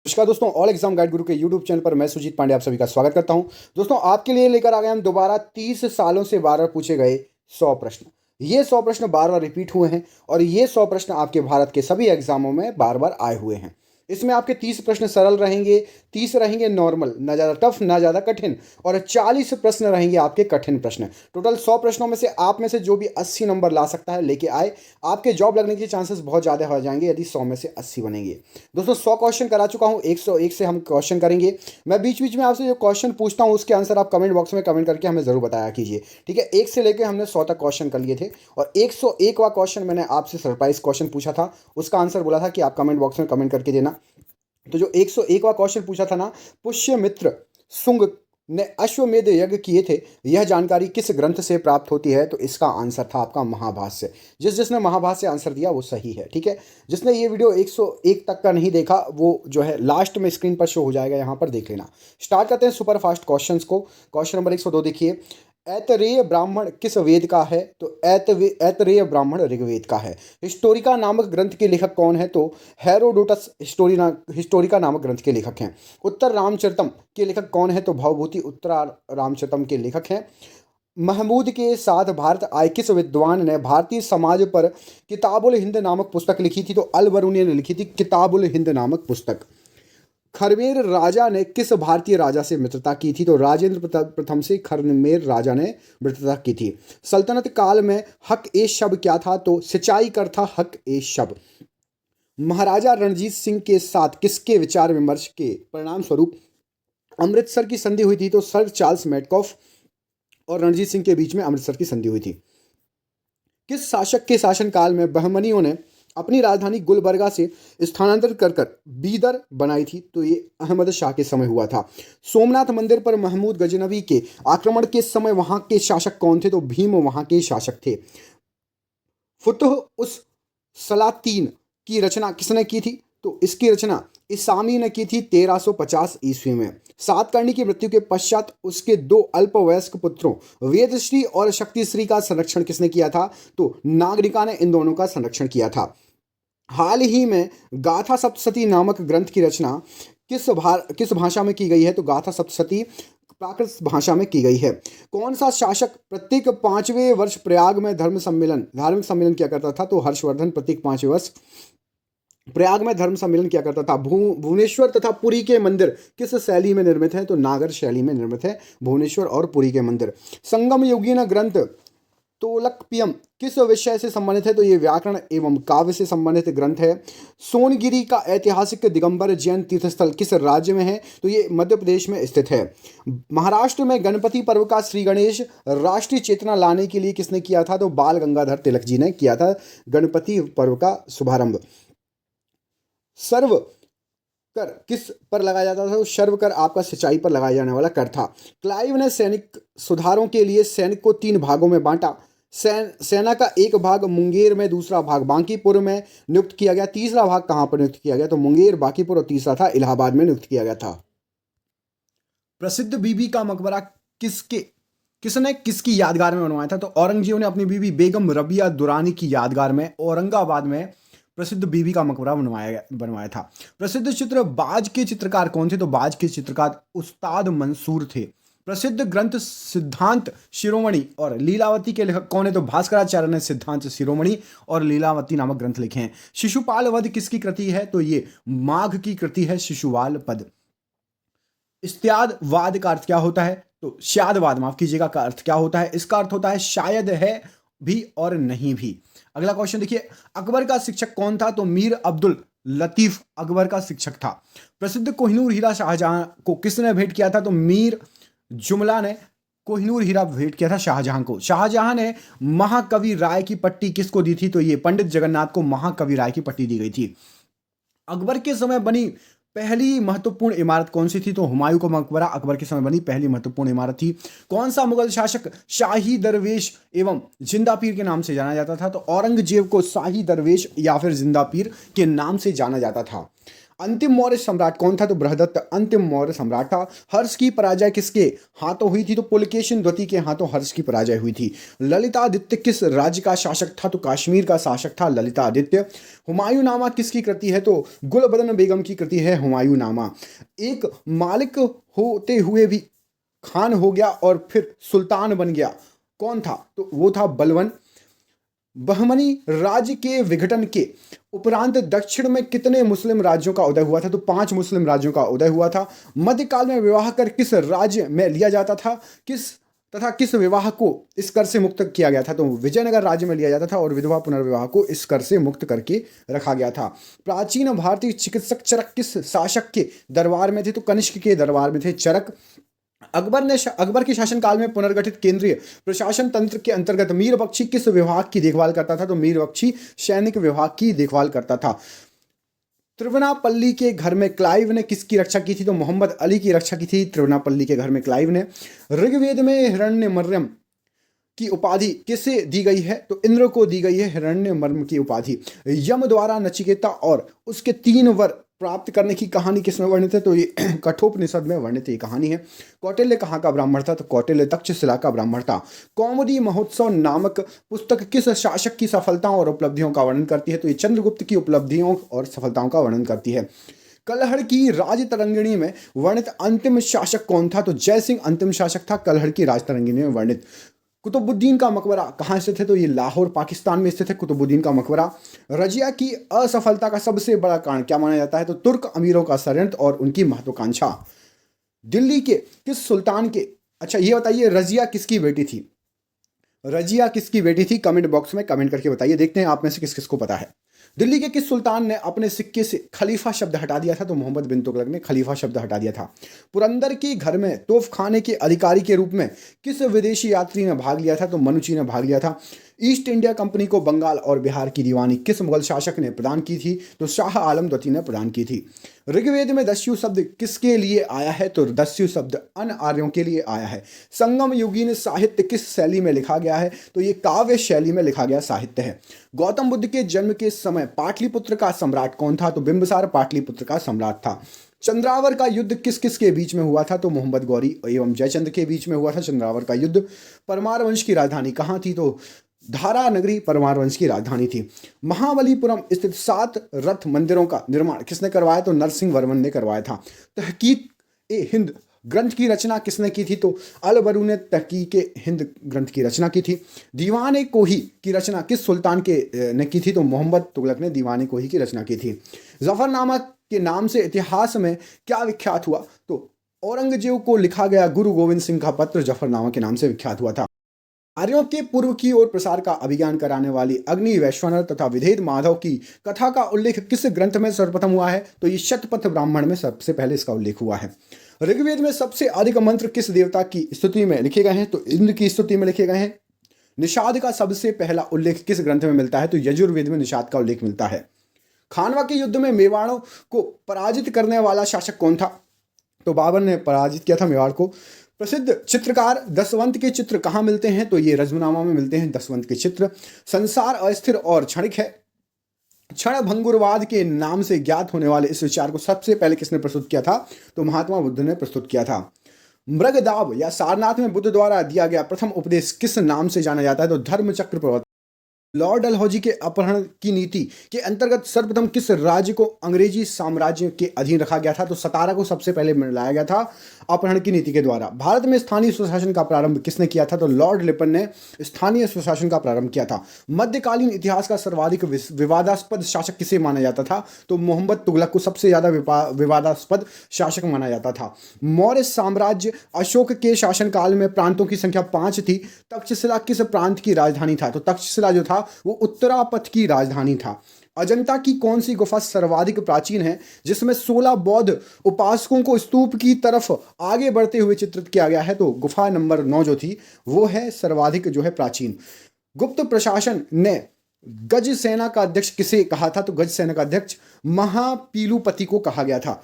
नमस्कार दोस्तों, all exam guide गुरु के यूट्यूब चैनल पर मैं सुजीत पांडे आप सभी का स्वागत करता हूं। दोस्तों, आपके लिए लेकर आ गए हम दोबारा 30 सालों से बार बार पूछे गए 100 प्रश्न। ये 100 प्रश्न बार बार रिपीट हुए हैं और ये 100 प्रश्न आपके भारत के सभी एग्जामों में बार बार आए हुए हैं। इसमें आपके 30 प्रश्न सरल रहेंगे, 30 रहेंगे नॉर्मल, ना ज़्यादा टफ ना ज़्यादा कठिन, और 40 प्रश्न रहेंगे आपके कठिन प्रश्न। टोटल 100 प्रश्नों में से आप में से जो भी 80 नंबर ला सकता है लेके आए। आपके जॉब लगने के चांसेस बहुत ज़्यादा हो जाएंगे यदि 100 में से 80 बनेंगे। दोस्तों, 100 क्वेश्चन करा चुका हूँ, 101 से हम क्वेश्चन करेंगे। मैं बीच बीच में आपसे जो क्वेश्चन पूछता हूँ उसके आंसर आप कमेंट बॉक्स में कमेंट करके हमें ज़रूर बताया कीजिए। ठीक है, 1 से लेकर हमने 100 तक क्वेश्चन कर लिए थे और 101वां क्वेश्चन मैंने आपसे सरप्राइज क्वेश्चन पूछा था। उसका आंसर बोला था कि आप कमेंट बॉक्स में कमेंट करके देना। तो जो 101वां क्वेश्चन पूछा था ना, पुष्यमित्र शुंग ने अश्वमेध यज्ञ किए थे, यह जानकारी किस ग्रंथ से प्राप्त होती है? तो इसका आंसर था आपका महाभाष्य। जिसने महाभाष्य आंसर दिया वो सही है। ठीक है, जिसने ये वीडियो 101 तक का नहीं देखा वो जो है लास्ट में स्क्रीन पर शो हो जाएगा, यहाँ पर देख लेना। स्टार्ट करते हैं सुपर फास्ट क्वेश्चंस को। क्वेश्चन नंबर 102 देखिए, ऐतरेय ब्राह्मण किस वेद का है? तो ऐतरेय ब्राह्मण ऋग्वेद का है। हिस्टोरिका नामक ग्रंथ के लेखक कौन है? तो हेरोडोटस हिस्टोरिका नामक ग्रंथ के लेखक हैं। उत्तर रामचरितम के लेखक कौन है? तो भवभूति उत्तरा रामचरितम के लेखक हैं। महमूद के साथ भारत आए किस विद्वान ने भारतीय समाज पर किताबुल हिंद नामक पुस्तक लिखी थी? तो अल बरूनी ने लिखी थी किताबुल हिंद नामक पुस्तक। खरमेर राजा ने किस भारतीय राजा से मित्रता की थी? तो राजेंद्र प्रथम से खरमेर राजा ने मित्रता की थी। सल्तनत काल में हक ए शब क्या था? तो सिंचाई कर था हक ए शब। महाराजा रणजीत सिंह के साथ किसके विचार विमर्श के परिणाम स्वरूप अमृतसर की संधि हुई थी? तो सर चार्ल्स मेटकॉफ और रणजीत सिंह के बीच में अमृतसर की संधि हुई थी। किस शासक के शासनकाल में बहमनियों ने अपनी राजधानी गुलबर्गा से स्थानांतरित कर कर बीदर बनाई थी? तो ये अहमद शाह के समय हुआ था। सोमनाथ मंदिर पर महमूद गजनवी के आक्रमण के समय वहां के शासक कौन थे? तो भीम वहां के शासक थे। फुतुह उस सलातीन की रचना किसने की थी? तो इसकी रचना इसामी ने की थी 1350 ईस्वी में। सातकर्णी की मृत्यु के पश्चात उसके दो अल्पवयस्क पुत्रों वेदश्री और शक्तिश्री का संरक्षण किसने किया था? तो नागरिका ने इन दोनों का संरक्षण किया था। हाल ही में गाथा सप्तशती नामक ग्रंथ की रचना किस भाषा में की गई है? तो गाथा सप्तशती प्राकृत भाषा में की गई है। कौन सा शासक प्रत्येक 5वें वर्ष प्रयाग में धार्मिक सम्मेलन किया करता था? तो हर्षवर्धन प्रत्येक 5वें वर्ष प्रयाग में धर्म सम्मेलन किया करता था। भुवनेश्वर तथा पुरी के मंदिर किस शैली में निर्मित है? तो नागर शैली में निर्मित है भुवनेश्वर और पुरी के मंदिर। संगम योगिन ग्रंथ तोलकपियम किस विषय से संबंधित है? तो ये व्याकरण एवं काव्य से संबंधित ग्रंथ है। सोनगिरी का ऐतिहासिक दिगंबर जैन तीर्थस्थल किस राज्य में है? तो ये मध्य प्रदेश में स्थित है। महाराष्ट्र में गणपति पर्व का श्री गणेश राष्ट्रीय चेतना लाने के लिए किसने किया था? तो बाल गंगाधर तिलक जी ने किया था गणपति पर्व का शुभारंभ। सर्व कर किस पर लगाया जाता था? तो सर्व कर आपका सिंचाई पर लगाया जाने वाला कर था। क्लाइव ने सैनिक सुधारों के लिए सैनिक को 3 भागों में बांटा। सेना का एक भाग मुंगेर में, दूसरा भाग बांकीपुर में नियुक्त किया गया। तीसरा भाग कहां पर नियुक्त किया गया? तो मुंगेर, बांकीपुर और तीसरा था इलाहाबाद में नियुक्त किया गया था। प्रसिद्ध बीबी का मकबरा किसने किसकी यादगार में बनवाया था? तो औरंगजेब ने अपनी बीबी बेगम रबिया दुरानी की यादगार में औरंगाबाद में प्रसिद्ध बीबी का मकबरा बनवाया था। प्रसिद्ध चित्र बाज के चित्रकार कौन थे? तो बाज के चित्रकार उस्ताद मंसूर थे। प्रसिद्ध ग्रंथ सिद्धांत शिरोमणि और लीलावती के लेखक कौन है? तो भास्कराचार्य ने सिद्धांत शिरोमणि और लीलावती नामक ग्रंथ लिखे हैं। शिशुपाल वध किसकी कृति है? तो ये माघ की कृति है शिशुपाल पद। इस्त्यादवाद का अर्थ क्या होता है? तो शायदवाद, माफ कीजिएगा, का अर्थ क्या होता है? इसका अर्थ होता है शायद है भी और नहीं भी। अगला क्वेश्चन देखिए, अकबर का शिक्षक कौन था? तो मीर अब्दुल लतीफ अकबर का शिक्षक था। प्रसिद्ध कोहिनूर हीरा शाहजहां को किसने भेंट किया था? तो मीर जुमला ने कोहिनूर हीरा भेंट किया था शाहजहां को। शाहजहां ने महाकवि राय की पट्टी किसको दी थी? तो ये पंडित जगन्नाथ को महाकवि राय की पट्टी दी गई थी। अकबर के समय बनी पहली महत्वपूर्ण इमारत कौन सी थी? तो हुमायूं का मकबरा अकबर के समय बनी पहली महत्वपूर्ण इमारत थी। कौन सा मुगल शासक शाही दरवेश एवं जिंदा पीर के नाम से जाना जाता था? तो औरंगजेब को शाही दरवेश या फिर जिंदा पीर के नाम से जाना जाता था। अंतिम मौर्य सम्राट कौन था? तो बृहदत्त अंतिम मौर्य सम्राट था। हर्ष की पराजय किसके हाथों हुई थी? तो पुलकेशिन द्वितीय के हाथों हर्ष की पराजय हुई थी। ललितादित्य किस राज्य का शासक था? तो कश्मीर का शासक था ललितादित्य। हुमायूंनामा किसकी कृति है? तो गुलबदन बेगम की कृति है हुमायूंनामा। एक मालिक होते हुए भी खान हो गया और फिर सुल्तान बन गया, कौन था? तो वो था बलबन। बहमनी राज्य के विघटन के उपरांत दक्षिण में कितने मुस्लिम राज्यों का उदय हुआ था? तो 5 मुस्लिम राज्यों का उदय हुआ था। मध्यकाल में विवाह कर किस राज्य में लिया जाता था? किस विवाह को इस कर से मुक्त किया गया था? तो विजयनगर राज्य में लिया जाता था और विधवा पुनर्विवाह को इस कर से मुक्त करके रखा गया था। प्राचीन भारतीय चिकित्सक चरक किस शासक के दरबार में थे? तो कनिष्क के दरबार में थे चरक। अकबर के शासनकाल में पुनर्गठित केंद्रीय प्रशासन तंत्र के अंतर्गत मीर बख्शी किस विभाग की देखभाल करता था? तो मीर बख्शी सैनिक विभाग की देखभाल करता था। त्रिवनापल्ली के घर में क्लाइव ने किसकी रक्षा की थी? तो मोहम्मद अली की रक्षा की थी त्रिवनापल्ली के घर में क्लाइव ने। ऋग्वेद में हिरण्यमर्यम की उपाधि किसे दी गई है? तो इंद्र को दी गई है हिरण्यमर्म की उपाधि। यम द्वारा नचिकेता और उसके 3 वर प्राप्त करने की कहानी किसमें वर्णित है? तो ये कठोपनिषद में वर्णित ये कहानी है। कौटिल्य कहाँ का ब्राह्मण था? तो कौटिल्य तक्षशिला का ब्राह्मण था। कौमुदी महोत्सव नामक पुस्तक किस शासक की सफलताओं और उपलब्धियों का वर्णन करती है? तो ये चंद्रगुप्त की उपलब्धियों और सफलताओं का वर्णन करती है। कलहड़ की राजतरंगिणी में वर्णित अंतिम शासक कौन था? तो जयसिंह अंतिम शासक था कलहड़ की राजतरंगिणी में वर्णित। कुतुबुद्दीन का मकबरा कहाँ स्थित है? तो ये लाहौर पाकिस्तान में स्थित है कुतुबुद्दीन का मकबरा। रजिया की असफलता का सबसे बड़ा कारण क्या माना जाता है? तो तुर्क अमीरों का षड्यंत्र और उनकी महत्वाकांक्षा। दिल्ली के किस सुल्तान के, अच्छा ये बताइए, रजिया किसकी बेटी थी? रजिया किसकी बेटी थी? कमेंट बॉक्स में कमेंट करके बताइए, देखते हैं आप में से किस किस को पता है। दिल्ली के किस सुल्तान ने अपने सिक्के से खलीफा शब्द हटा दिया था? तो मोहम्मद बिन तुगलक ने खलीफा शब्द हटा दिया था। पुरंदर के घर में तोफखाने के अधिकारी के रूप में किस विदेशी यात्री ने भाग लिया था? तो मनुची ने भाग लिया था। ईस्ट इंडिया कंपनी को बंगाल और बिहार की दीवानी किस मुगल शासक ने प्रदान की थी? तो शाह आलम द्वितीय ने प्रदान की थी। ऋग्वेद में दस्यु शब्द किसके लिए आया है? तो दस्यु शब्द अन आर्यों के लिए आया है। संगम युगीन साहित्य किस शैली में लिखा गया है? तो ये काव्य शैली में लिखा गया साहित्य है। गौतम बुद्ध के जन्म के समय पाटलिपुत्र का सम्राट कौन था? तो बिंबिसार पाटलिपुत्र का सम्राट था। चंद्रावर का युद्ध किस किस के बीच में हुआ था? तो मोहम्मद गौरी एवं जयचंद्र के बीच में हुआ था चंद्रावर का युद्ध। परमार वंश की राजधानी कहाँ थी? तो धारा नगरी परमार वंश की राजधानी थी। महाबलीपुरम स्थित 7 रथ मंदिरों का निर्माण किसने करवाया? तो नरसिंह वर्मन ने करवाया था। तहकीक ए हिंद ग्रंथ की रचना किसने की थी? तो अल बरू ने तहकीक ए हिंद ग्रंथ की रचना की थी। दीवान ए कोही की रचना किस सुल्तान के ने की थी? तो मोहम्मद तुगलक ने दीवान ए कोही की रचना की थी। जफरनामा के नाम से इतिहास में क्या विख्यात हुआ? तो औरंगजेब को लिखा गया गुरु गोविंद सिंह का पत्र जफरनामा के नाम से विख्यात हुआ था। आर्यों के पूर्व की ओर प्रसार का अभिज्ञान कराने वाली अग्नि वैश्वानर तथा विधेद माधव की कथा का उल्लेख किस ग्रंथ में सर्वप्रथम हुआ है? तो ये शतपथ ब्राह्मण में सबसे पहले इसका उल्लेख हुआ है। ऋग्वेद में सबसे अधिक मंत्र किस देवता की स्तुति में लिखे गए हैं? तो इंद्र की स्तुति में लिखे गए हैं। निषाद का सबसे पहला उल्लेख किस ग्रंथ में मिलता है? तो यजुर्वेद में निषाद का उल्लेख मिलता है। खानवा के युद्ध में मेवाड़ों को पराजित करने वाला शासक कौन था? तो बाबर ने पराजित किया था मेवाड़ को। प्रसिद्ध चित्रकार दसवंत के चित्र कहाँ मिलते हैं? तो ये रजमनामा में मिलते हैं दसवंत के चित्र। संसार अस्थिर और क्षणिक है। क्षण भंगुरवाद के नाम से ज्ञात होने वाले इस विचार को सबसे पहले किसने प्रस्तुत किया था? तो महात्मा बुद्ध ने प्रस्तुत किया था। मृगदाब या सारनाथ में बुद्ध द्वारा दिया गया प्रथम उपदेश किस नाम से जाना जाता है? तो धर्मचक्र प्रवर्तन। लॉर्ड डलहौजी के अपहरण की नीति के अंतर्गत सर्वप्रथम किस राज्य को अंग्रेजी साम्राज्य के अधीन रखा गया था? तो सतारा को सबसे पहले मिलाया गया था अपहरण की नीति के द्वारा। भारत में स्थानीय स्वशासन का प्रारंभ किसने किया था? तो लॉर्ड लिपन ने स्थानीय स्वशासन का प्रारंभ किया था। मध्यकालीन इतिहास का सर्वाधिक विवादास्पद शासक किसे माना जाता था? तो मोहम्मद तुगलक को सबसे ज्यादा विवादास्पद शासक माना जाता था। मौर्य साम्राज्य अशोक के शासनकाल में प्रांतों की संख्या 5 थी। तक्षशिला किस प्रांत की राजधानी था? तो तक्षशिला जो था वो उत्तरापथ की राजधानी था। अजंता की कौन सी गुफा सर्वाधिक प्राचीन है जिसमें 16 बौद्ध उपासकों को स्तूप की तरफ आगे बढ़ते हुए चित्रित किया गया है? तो गुफा नंबर 9 जो थी वो है सर्वाधिक जो है प्राचीन। गुप्त प्रशासन ने गज सेना का अध्यक्ष किसे कहा था? तो गज सेना का अध्यक्ष महापीलुपति को कहा गया था।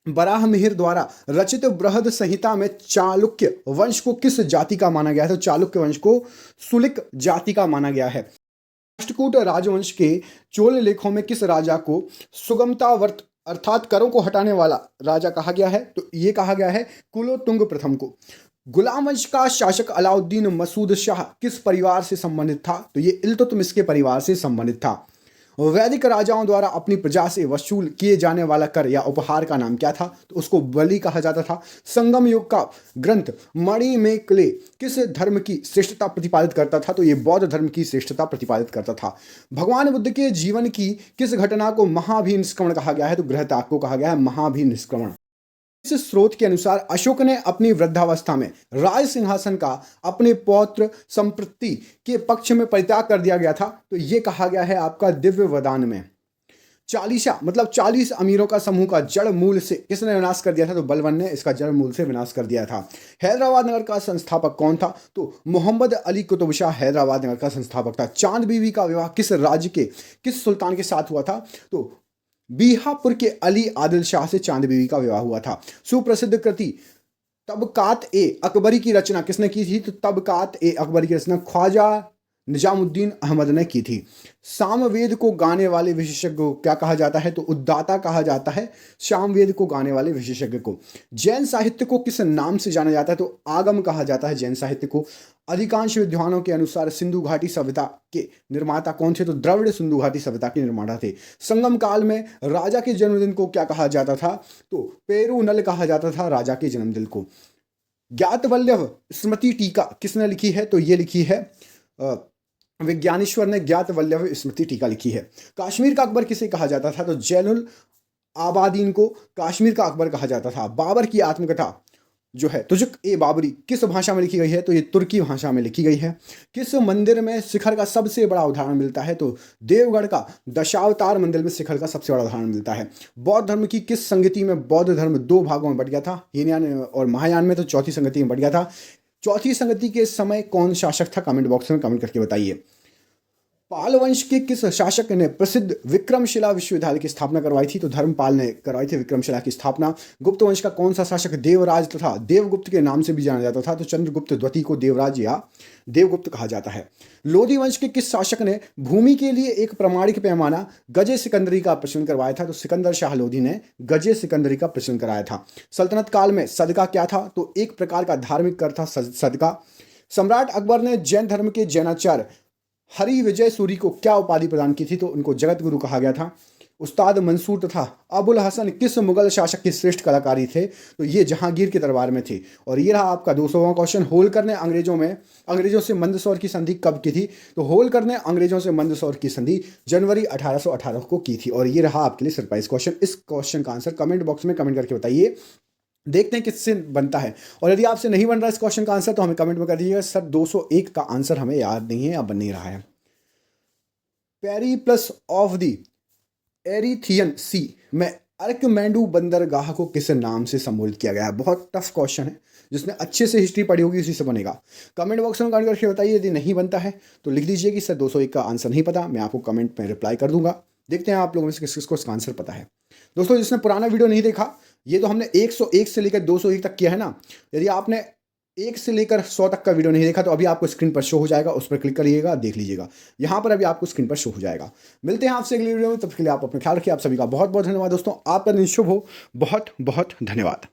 बराह मिहिर द्वारा रचित बृहद संहिता में चालुक्य वंश को किस जाति का माना गया है? तो चालुक्य वंश को सुलिक जाति का माना गया है। राष्ट्रकूट राजवंश के चोल लेखों में किस राजा को सुगमतावर्त अर्थात करों को हटाने वाला राजा कहा गया है, तो ये कहा गया है कुलोत्तुंग प्रथम को। गुलाम वंश का शासक अलाउद्दीन मसूद शाह किस परिवार से संबंधित था? तो ये इल्तुतमिश के परिवार से संबंधित था। वैदिक राजाओं द्वारा अपनी प्रजा से वसूल किए जाने वाला कर या उपहार का नाम क्या था? तो उसको बलि कहा जाता था। संगम युग का ग्रंथ मणिमेकले किस धर्म की श्रेष्ठता प्रतिपादित करता था? तो ये बौद्ध धर्म की श्रेष्ठता प्रतिपादित करता था। भगवान बुद्ध के जीवन की किस घटना को महाभिनिष्क्रमण कहा गया है? तो गृहत्याग को कहा गया है महाभिनिष्क्रमण। इस स्रोत के अनुसार अशोक ने अपनी वृद्धावस्था में राज सिंहासन का अपने पौत्र संपत्ति के पक्ष में परित्याग कर दिया गया था। तो यह कहा गया है आपका दिव्य वदान में। चालीसा मतलब 40 अमीरों का समूह का जड़ मूल से किसने विनाश कर दिया था? तो बलबन ने इसका जड़ मूल से विनाश कर दिया था। हैदराबाद नगर का संस्थापक कौन था? तो मोहम्मद अली कुतुब शाह हैदराबाद नगर का संस्थापक था। चांद बीवी का विवाह किस राज्य के किस सुल्तान के साथ हुआ था? तो बीहापुर के अली आदिल शाह से चांद बीवी का विवाह हुआ था। सुप्रसिद्ध कृति तबकात ए अकबरी की रचना किसने की थी? तो तबकात ए अकबरी की रचना ख्वाजा निजामुद्दीन अहमद ने की थी। सामवेद को गाने वाले विशेषज्ञ को क्या कहा जाता है? तो उद्दाता कहा जाता है सामवेद को गाने वाले विशेषज्ञ को। जैन साहित्य को किस नाम से जाना जाता है? तो आगम कहा जाता है जैन साहित्य को। अधिकांश विद्वानों के अनुसार सिंधु घाटी सभ्यता के निर्माता कौन थे? तो द्रविड़ सिंधु घाटी सभ्यता के निर्माता थे। संगम काल में राजा के जन्मदिन को क्या कहा जाता था? तो पेरूनल कहा जाता था राजा के जन्मदिन को। ज्ञातवल्लभ स्मृति टीका किसने लिखी है? तो ये लिखी है विज्ञानेश्वर ने ज्ञातवल्लभ स्मृति टीका लिखी है। कश्मीर का अकबर किसे कहा जाता था? तो जैनुल आबादीन को कश्मीर का अकबर कहा जाता था। बाबर की आत्मकथा जो है तुजुक ए बाबरी किस भाषा में लिखी गई है? तो ये तुर्की भाषा में लिखी गई है। किस मंदिर में शिखर का सबसे बड़ा उदाहरण मिलता है? तो देवगढ़ का दशावतार मंदिर में शिखर का सबसे बड़ा उदाहरण मिलता है। बौद्ध धर्म की किस संगति में बौद्ध धर्म 2 भागों में बट गया था? हीनयान और महायान में। तो चौथी संगति में बट गया था। चौथी संगति के समय कौन शासक था? कमेंट बॉक्स में कमेंट करके बताइए। पाल वंश के किस शासक ने प्रसिद्ध विक्रमशिला विश्वविद्यालय की स्थापना करवाई थी? तो धर्मपाल ने करवाई थी विक्रमशिला की स्थापना। गुप्त वंश का कौन सा शासक देवराज तथा देवगुप्त के नाम से भी जाना जाता था? तो चंद्रगुप्त द्वितीय को देवराज या देवगुप्त कहा जाता है। लोधी वंश के किस शासक ने भूमि के लिए एक प्रमाणिक पैमाना गजे सिकंदरी का प्रचलन करवाया था? तो सिकंदर शाह लोधी ने गजे सिकंदरी का प्रचलन कराया था। सल्तनत काल में सदका क्या था? तो एक प्रकार का धार्मिक कर था सदका। सम्राट अकबर ने जैन धर्म के जैनाचार्य हरि विजय सूरी को क्या उपाधि प्रदान की थी? तो उनको जगत गुरु कहा गया था। उस्ताद मंसूर तथा अबुल हसन किस मुगल शासक के श्रेष्ठ कलाकारी थे? तो ये जहांगीर के दरबार में थे। और ये रहा आपका 200वां क्वेश्चन। होलकर ने अंग्रेजों से मंदसौर की संधि कब की थी? तो होलकर ने अंग्रेजों से मंदसौर की संधि जनवरी 1818 को की थी। और ये रहा आपके लिए सरप्राइज क्वेश्चन। इस क्वेश्चन का आंसर कमेंट बॉक्स में कमेंट करके बताइए, देखते हैं किससे बनता है। और यदि आपसे नहीं बन रहा इस क्वेश्चन का आंसर तो हमें कमेंट में कर दीजिएगा सर 201 का आंसर हमें याद नहीं है या बन नहीं रहा है। पेरिप्लस ऑफ द एरिथियन सी में अर्कमेंडू बंदरगाह को किस नाम से संबोधित किया गया है? बहुत टफ क्वेश्चन है, जिसने अच्छे से हिस्ट्री पढ़ी होगी उसी से बनेगा। कमेंट बॉक्स में कमेंट करके बताइए। यदि नहीं बनता है तो लिख दीजिए कि सर 201 का आंसर नहीं पता, मैं आपको कमेंट में रिप्लाई कर दूंगा। देखते हैं आप लोगों में से किस किसको इसका आंसर पता है। दोस्तों जिसने पुराना वीडियो नहीं देखा, ये तो हमने 101 से लेकर 201 तक किया है ना। यदि आपने 1 से लेकर 100 तक का वीडियो नहीं देखा तो अभी आपको स्क्रीन पर शो हो जाएगा, उस पर क्लिक करिएगा, देख लीजिएगा। यहाँ पर अभी आपको स्क्रीन पर शो हो जाएगा। मिलते हैं आपसे अगली वीडियो में, तब के लिए आप अपना ख्याल रखिए। आप सभी का बहुत बहुत धन्यवाद दोस्तों। आपका दिन शुभ हो। बहुत बहुत धन्यवाद।